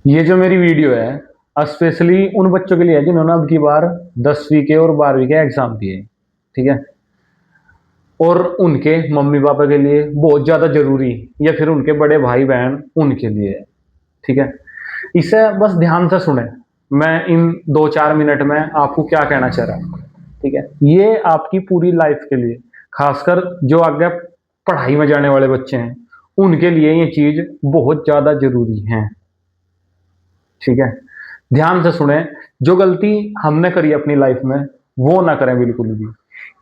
ये जो मेरी वीडियो है स्पेशली उन बच्चों के लिए है जिन्होंने अब की बार 10वीं के और 12वीं के एग्जाम दिए। ठीक है। और उनके मम्मी पापा के लिए बहुत ज्यादा जरूरी, या फिर उनके बड़े भाई बहन उनके लिए है। ठीक है। इसे बस ध्यान से सुने। मैं इन 2-4 मिनट में आपको क्या कहना चाह रहा हूँ। ठीक है। ये आपकी पूरी लाइफ के लिए, खासकर जो आगे पढ़ाई में जाने वाले बच्चे हैं उनके लिए ये चीज बहुत ज्यादा जरूरी है। ठीक है। ध्यान से सुने। जो गलती हमने करी अपनी लाइफ में वो ना करें बिल्कुल भी।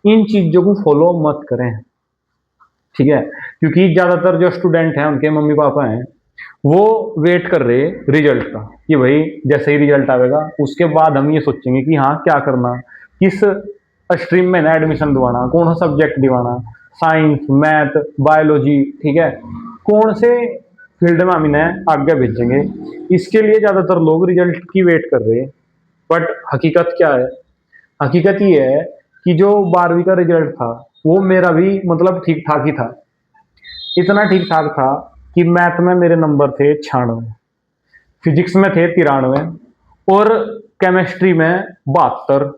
इन चीजों को फॉलो मत करें। ठीक है। क्योंकि ज्यादातर जो स्टूडेंट हैं उनके मम्मी पापा हैं वो वेट कर रहे रिजल्ट का, कि भाई जैसे ही रिजल्ट आएगा उसके बाद हम ये सोचेंगे कि हाँ क्या करना, किस स्ट्रीम में ना एडमिशन दिलवाना, कौन सा सब्जेक्ट दिलवाना, साइंस, मैथ, बायोलॉजी। ठीक है। कौन से फील्ड में हम इन्हें आगे भेजेंगे, इसके लिए ज्यादातर लोग रिजल्ट की वेट कर रहे हैं। बट हकीकत क्या है? हकीकत ये है कि जो 12वीं का रिजल्ट था वो मेरा भी मतलब ठीक ठाक ही था। इतना ठीक ठाक था कि मैथ में मेरे नंबर थे 96, फिजिक्स में थे 93, और केमिस्ट्री में 72,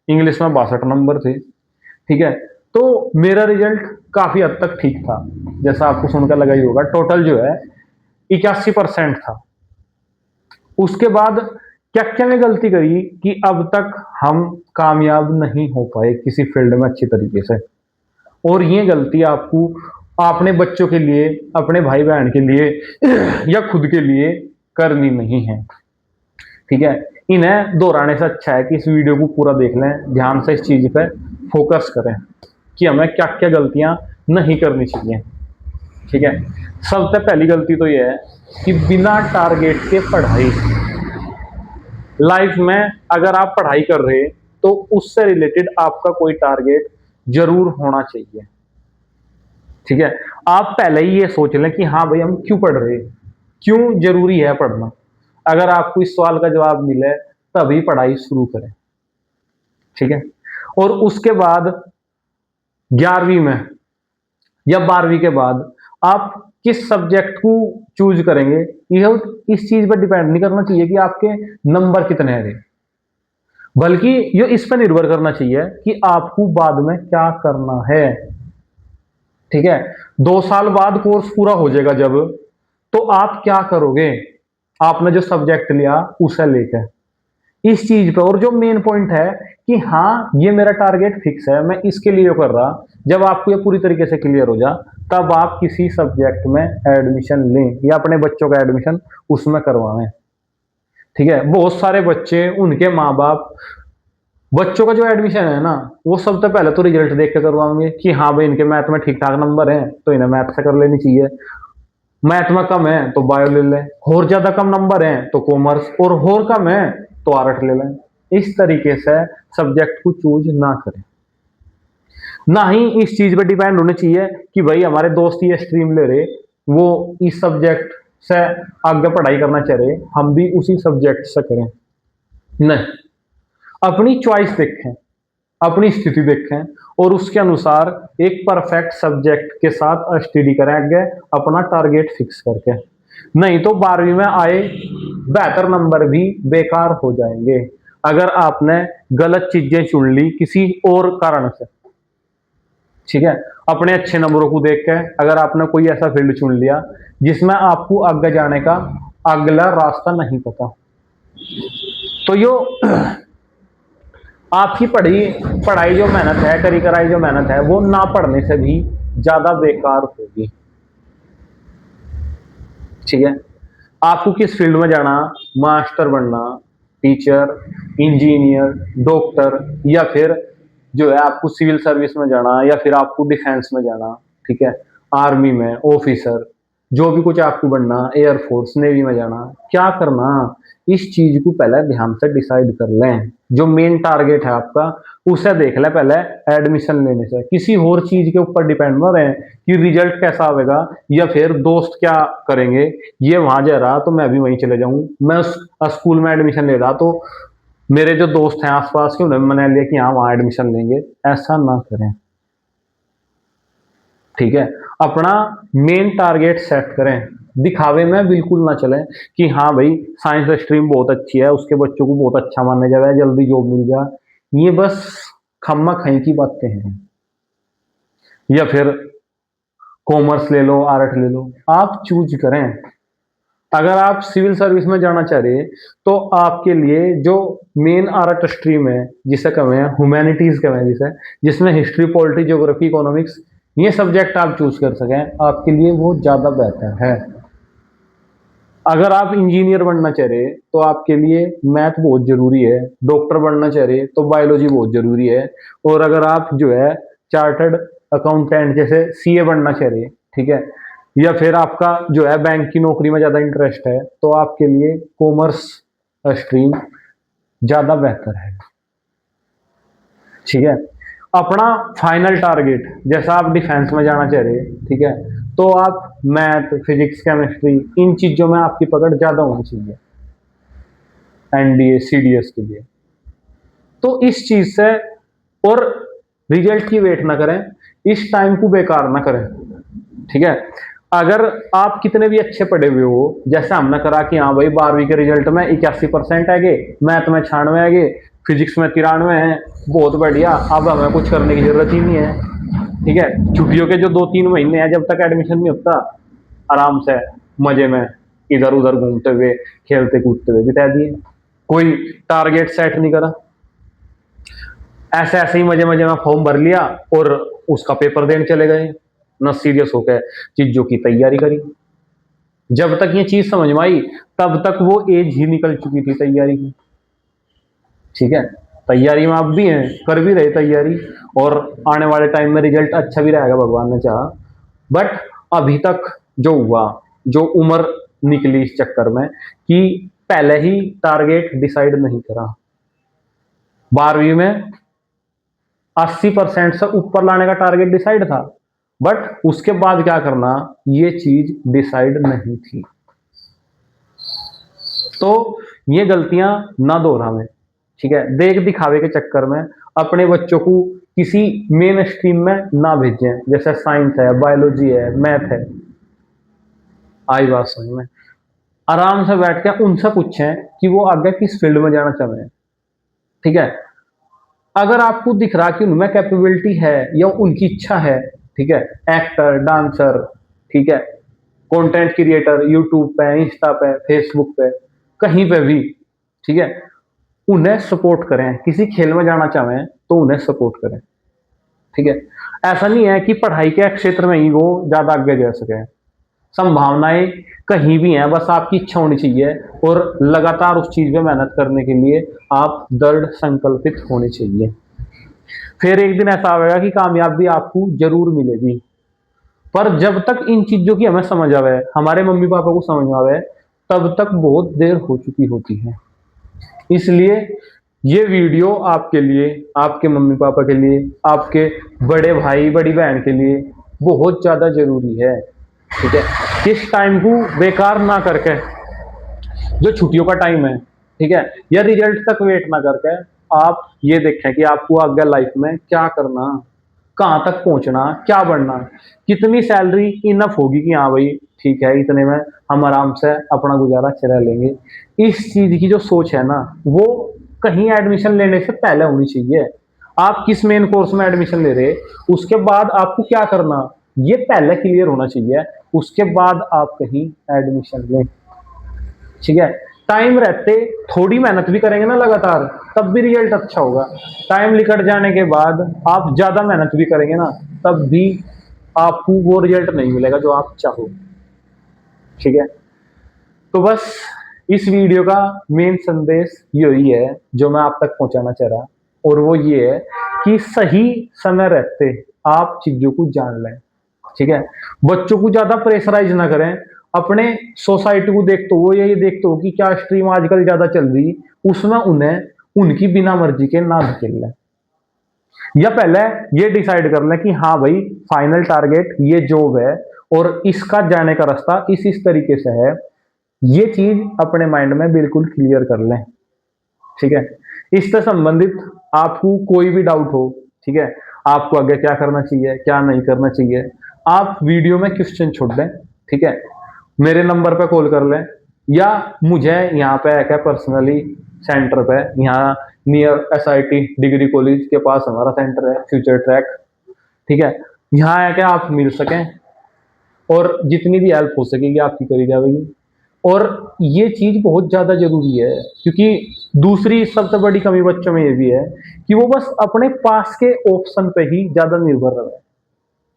इंग्लिश में 62 नंबर थे। ठीक है। तो मेरा रिजल्ट काफी हद तक ठीक था, जैसा आपको सुनकर लगा ही होगा। टोटल जो है 81% था। उसके बाद क्या क्या मैं गलती करी कि अब तक हम कामयाब नहीं हो पाए किसी फील्ड में अच्छी तरीके से। और ये गलती आपको अपने बच्चों के लिए, अपने भाई बहन के लिए या खुद के लिए करनी नहीं है। ठीक है। इन्हें दोहराने से अच्छा है कि इस वीडियो को पूरा देख लें, ध्यान से इस चीज पे फोकस करें कि हमें क्या क्या गलतियां नहीं करनी चाहिए। ठीक है। सबसे पहली गलती तो यह है कि बिना टारगेट के पढ़ाई। लाइफ में अगर आप पढ़ाई कर रहे तो उससे रिलेटेड आपका कोई टारगेट जरूर होना चाहिए। ठीक है। आप पहले ही ये सोच लें कि हाँ भाई हम क्यों पढ़ रहे हैं, क्यों जरूरी है पढ़ना। अगर आपको इस सवाल का जवाब मिले तभी पढ़ाई शुरू करें। ठीक है। और उसके बाद 11वीं में या 12वीं के बाद आप किस सब्जेक्ट को चूज करेंगे, यह इस चीज पर डिपेंड नहीं करना चाहिए कि आपके नंबर कितने हैं, बल्कि ये इस पर निर्भर करना चाहिए कि आपको बाद में क्या करना है। ठीक है। 2 साल बाद कोर्स पूरा हो जाएगा जब, तो आप क्या करोगे आपने जो सब्जेक्ट लिया उसे लेकर, इस चीज पे। और जो मेन पॉइंट है कि हाँ ये मेरा टारगेट फिक्स है, मैं इसके लिए कर रहा। जब आपको ये पूरी तरीके से क्लियर हो जा तब आप किसी सब्जेक्ट में एडमिशन लें या अपने बच्चों का एडमिशन उसमें करवाएं। ठीक है। बहुत सारे बच्चे, उनके माँ बाप बच्चों का जो एडमिशन है ना वो सबसे पहले तो रिजल्ट देख के करवाएंगे कि हाँ भाई इनके मैथ में ठीक ठाक नंबर हैं तो इन्हें मैथ से कर लेनी चाहिए, मैथ में कम है तो बायो ले लें, और ज्यादा कम नंबर हैं तो कॉमर्स, और कम है तो आर्ट ले लें। इस तरीके से सब्जेक्ट को चूज ना करें। ना ही इस चीज पे डिपेंड होने चाहिए कि भाई हमारे दोस्त ये स्ट्रीम ले रहे, वो इस सब्जेक्ट से आगे पढ़ाई करना चाह रहे, हम भी उसी सब्जेक्ट से करें। नहीं, अपनी चॉइस देखें, अपनी स्थिति देखें और उसके अनुसार एक परफेक्ट सब्जेक्ट के साथ स्टडी करें आगे, अपना टारगेट फिक्स करके। नहीं तो 12वीं में आए बेहतर नंबर भी बेकार हो जाएंगे अगर आपने गलत चीजें चुन ली किसी और कारण से। ठीक है। अपने अच्छे नंबरों को देख के अगर आपने कोई ऐसा फील्ड चुन लिया जिसमें आपको आगे जाने का अगला रास्ता नहीं पता, तो यो आपकी पढ़ी पढ़ाई जो मेहनत है, करी कराई जो मेहनत है, वो ना पढ़ने से भी ज्यादा बेकार होगी। ठीक है। आपको किस फील्ड में जाना, मास्टर बनना, टीचर, इंजीनियर, डॉक्टर, या फिर जो है आपको सिविल सर्विस में जाना, या फिर आपको डिफेंस में जाना। ठीक है। आर्मी में ऑफिसर, जो भी कुछ आपको बनना, एयरफोर्स, नेवी में जाना, क्या करना, इस चीज को पहले ध्यान से डिसाइड कर लें। जो मेन टारगेट है आपका उसे देख लें पहले एडमिशन लेने से। किसी और चीज के ऊपर डिपेंड ना रहे कि रिजल्ट कैसा आएगा या फिर दोस्त क्या करेंगे, ये वहां जा रहा तो मैं भी वहीं चले जाऊं, मैं उस स्कूल में एडमिशन ले रहा तो मेरे जो दोस्त हैं आसपास के उन्होंने मैंने लिया कि हाँ वहां एडमिशन लेंगे। ऐसा ना करें। ठीक है। अपना मेन टारगेट सेट करें। दिखावे में बिल्कुल ना चले कि हाँ भाई साइंस स्ट्रीम बहुत अच्छी है, उसके बच्चों को बहुत अच्छा माना जाए, जल्दी जॉब मिल जाए। ये बस खम्मा खाई की बातें हैं। या फिर कॉमर्स ले लो, आर्ट ले लो, आप चूज करें। अगर आप सिविल सर्विस में जाना चाह रहे हैं तो आपके लिए जो मेन आर्ट स्ट्रीम है, जिसे कहते हैं ह्यूमैनिटीज कहते हैं, जिसे जिसमें हिस्ट्री, पॉलिटी, ज्योग्राफी, इकोनॉमिक्स, ये सब्जेक्ट आप चूज कर सकें, आपके लिए वो ज्यादा बेहतर है। अगर आप इंजीनियर बनना चाह रहे हैं तो आपके लिए मैथ बहुत जरूरी है। डॉक्टर बनना चाह रहे हैं तो बायोलॉजी बहुत जरूरी है। और अगर आप जो है चार्टर्ड अकाउंटेंट जैसे सीए बनना चाह रहे हैं, ठीक है, या फिर आपका जो है बैंक की नौकरी में ज्यादा इंटरेस्ट है, तो आपके लिए कॉमर्स स्ट्रीम ज्यादा बेहतर है। ठीक है। अपना फाइनल टारगेट, जैसा आप डिफेंस में जाना चाह रहे हैं, ठीक है, तो आप मैथ, फिजिक्स, केमिस्ट्री, इन चीजों में आपकी पकड़ ज्यादा होनी चाहिए एनडीए सीडीएस के लिए। तो इस चीज से, और रिजल्ट की वेट ना करें, इस टाइम को बेकार ना करें। ठीक है। अगर आप कितने भी अच्छे पढ़े हुए हो, जैसे हमने करा कि हाँ भाई 12वीं के रिजल्ट में 81% आ गए, मैथ में 96 आ गए, फिजिक्स में 93 है, बहुत बढ़िया, अब हमें कुछ करने की जरूरत ही नहीं है। ठीक है। छुट्टियों के जो 2-3 महीने हैं, जब तक एडमिशन नहीं होता, आराम से मजे में इधर उधर घूमते हुए, खेलते कूदते हुए बिता दिए। कोई टारगेट सेट नहीं करा, ऐसे ऐसे ही मजे मजे में फॉर्म भर लिया और उसका पेपर देने चले गए, न सीरियस होकर चीजों की तैयारी करी। जब तक ये चीज समझ में आई तब तक वो एज ही निकल चुकी थी तैयारी की। ठीक है। तैयारी में आप भी हैं, कर भी रहे तैयारी, और आने वाले टाइम में रिजल्ट अच्छा भी रहेगा भगवान ने चाहा। बट अभी तक जो हुआ, जो उम्र निकली इस चक्कर में कि पहले ही टारगेट डिसाइड नहीं करा। 12वीं में 80% से ऊपर लाने का टारगेट डिसाइड था, बट उसके बाद क्या करना ये चीज डिसाइड नहीं थी। तो ये गलतियां ना दोहरावें। ठीक है। देख दिखावे के चक्कर में अपने बच्चों को किसी मेन स्ट्रीम में ना भेजें, जैसे साइंस है, बायोलॉजी है, मैथ है। आई बात समझ में? आराम से बैठ के उनसे पूछें कि वो आगे किस फील्ड में जाना चाह रहे हैं। ठीक है। अगर आपको दिख रहा कि उनमें कैपेबिलिटी है या उनकी इच्छा है, ठीक है, एक्टर, डांसर, ठीक है, कंटेंट क्रिएटर, यूट्यूब पे, इंस्टा पे, फेसबुक पे, कहीं पे भी, ठीक है, उन्हें सपोर्ट करें। किसी खेल में जाना चाहें तो उन्हें सपोर्ट करें। ठीक है। ऐसा नहीं है कि पढ़ाई के क्षेत्र में ही वो ज्यादा आगे जा सके, संभावनाएं कहीं भी हैं, बस आपकी इच्छा होनी चाहिए और लगातार उस चीज में मेहनत करने के लिए आप दृढ़ संकल्पित होने चाहिए। फिर एक दिन ऐसा आएगा कि कामयाबी आपको जरूर मिलेगी। पर जब तक इन चीजों की हमें समझ आवे, हमारे मम्मी पापा को समझ आवे, तब तक बहुत देर हो चुकी होती है। इसलिए ये वीडियो आपके लिए, आपके मम्मी पापा के लिए, आपके बड़े भाई बड़ी बहन के लिए बहुत ज्यादा जरूरी है। ठीक है। इस टाइम को बेकार ना करके, जो छुट्टियों का टाइम है, ठीक है, या रिजल्ट तक वेट ना करके, आप ये देखें कि आपको आगे लाइफ में क्या करना, कहाँ तक पहुंचना, क्या बढ़ना, कितनी सैलरी इनफ होगी कि हाँ भाई ठीक है, इतने में हम आराम से अपना गुजारा चला लेंगे। इस चीज की जो सोच है ना, वो कहीं एडमिशन लेने से पहले होनी चाहिए। आप किस मेन कोर्स में एडमिशन ले रहे, उसके बाद आपको क्या करना, ये पहले क्लियर होना चाहिए, उसके बाद आप कहीं एडमिशन लें। ठीक है। टाइम रहते थोड़ी मेहनत भी करेंगे ना लगातार, तब भी रिजल्ट अच्छा होगा। टाइम निकट जाने के बाद आप ज्यादा मेहनत भी करेंगे ना, तब भी आपको वो रिजल्ट नहीं मिलेगा जो आप चाहो। ठीक है। तो बस इस वीडियो का मेन संदेश यही है जो मैं आप तक पहुंचाना चाह रहा, और वो ये है कि सही समय रहते आप चीजों को जान लें। ठीक है। बच्चों को ज्यादा प्रेशराइज ना करें। अपने सोसाइटी को देखते हो या ये देखते हो कि क्या स्ट्रीम आजकल ज्यादा चल रही, उसमें उन्हें उनकी बिना मर्जी के ना धकेल लें। या पहले ये डिसाइड कर लें कि हाँ भाई फाइनल टारगेट ये जॉब है और इसका जाने का रास्ता इस तरीके से है। ये चीज अपने माइंड में बिल्कुल क्लियर कर लें। ठीक है। इससे संबंधित आपको कोई भी डाउट हो, ठीक है, आपको आगे क्या करना चाहिए, क्या नहीं करना चाहिए, आप वीडियो में क्वेश्चन छोड़ दें। ठीक है। मेरे नंबर पे कॉल कर लें, या मुझे यहाँ पे है क्या पर्सनली सेंटर पे, यहाँ नियर एसआईटी डिग्री कॉलेज के पास हमारा सेंटर है, फ्यूचर ट्रैक। ठीक है, यहाँ है क्या आप मिल सकें और जितनी भी हेल्प हो सकेगी आपकी करी जाएगी। और ये चीज बहुत ज्यादा जरूरी है, क्योंकि दूसरी सबसे बड़ी कमी बच्चों में ये भी है कि वो बस अपने पास के ऑप्शन पे ही ज्यादा निर्भर रहे।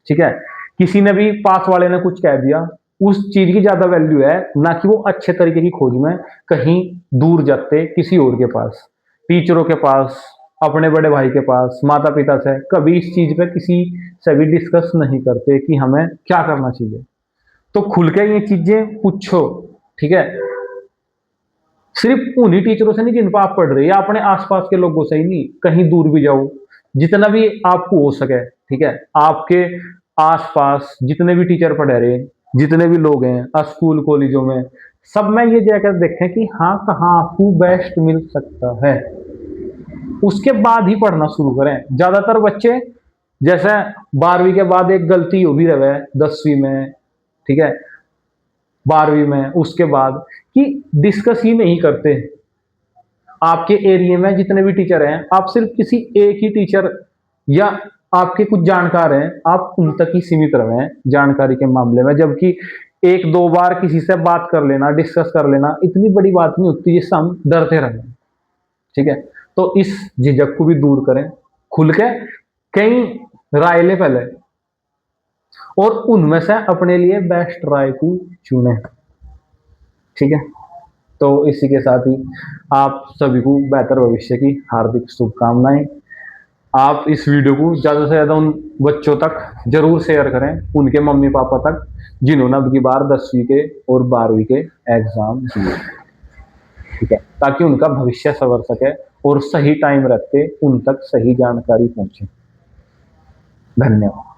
ठीक है, किसी ने भी पास वाले ने कुछ कह दिया, उस चीज की ज्यादा वैल्यू है, ना कि वो अच्छे तरीके की खोज में कहीं दूर जाते किसी और के पास, टीचरों के पास, अपने बड़े भाई के पास, माता पिता से कभी इस चीज पे किसी से भी डिस्कस नहीं करते कि हमें क्या करना चाहिए। तो खुल के ये चीजें पूछो। ठीक है, सिर्फ उन्हीं टीचरों से नहीं जिन पर आप पढ़ रहे हैं, या अपने आसपास के लोगों से ही नहीं, कहीं दूर भी जाओ, जितना भी आपको हो सके। ठीक है, आपके आसपास जितने भी टीचर पढ़ा रहे हैं, जितने भी लोग हैं स्कूल कॉलेजों में, सब में ये जाकर देखें कि हाँ कहाँ आपको बेस्ट मिल सकता है, उसके बाद ही पढ़ना शुरू करें। ज्यादातर बच्चे जैसे 12वीं के बाद एक गलती हो भी रहे 10वीं में, ठीक है, 12वीं में, उसके बाद कि डिस्कस ही नहीं करते। आपके एरिया में जितने भी टीचर हैं, आप सिर्फ किसी एक ही टीचर या आपके कुछ जानकार हैं, आप उन तक ही सीमित रहें जानकारी के मामले में। जबकि एक दो बार किसी से बात कर लेना, डिस्कस कर लेना इतनी बड़ी बात नहीं होती जिससे हम डरते रहें। ठीक है, तो इस झिझक को भी दूर करें, खुल के कई राय ले पहले, और उनमें से अपने लिए बेस्ट राय को चुने। ठीक है, तो इसी के साथ ही आप सभी को बेहतर भविष्य की हार्दिक शुभकामनाएं। आप इस वीडियो को ज़्यादा से ज़्यादा उन बच्चों तक जरूर शेयर करें, उनके मम्मी पापा तक, जिन्होंने अब की बार 10वीं के और 12वीं के एग्जाम दिए। ठीक है, ताकि उनका भविष्य संवर सके और सही टाइम रहते उन तक सही जानकारी पहुंचे। धन्यवाद।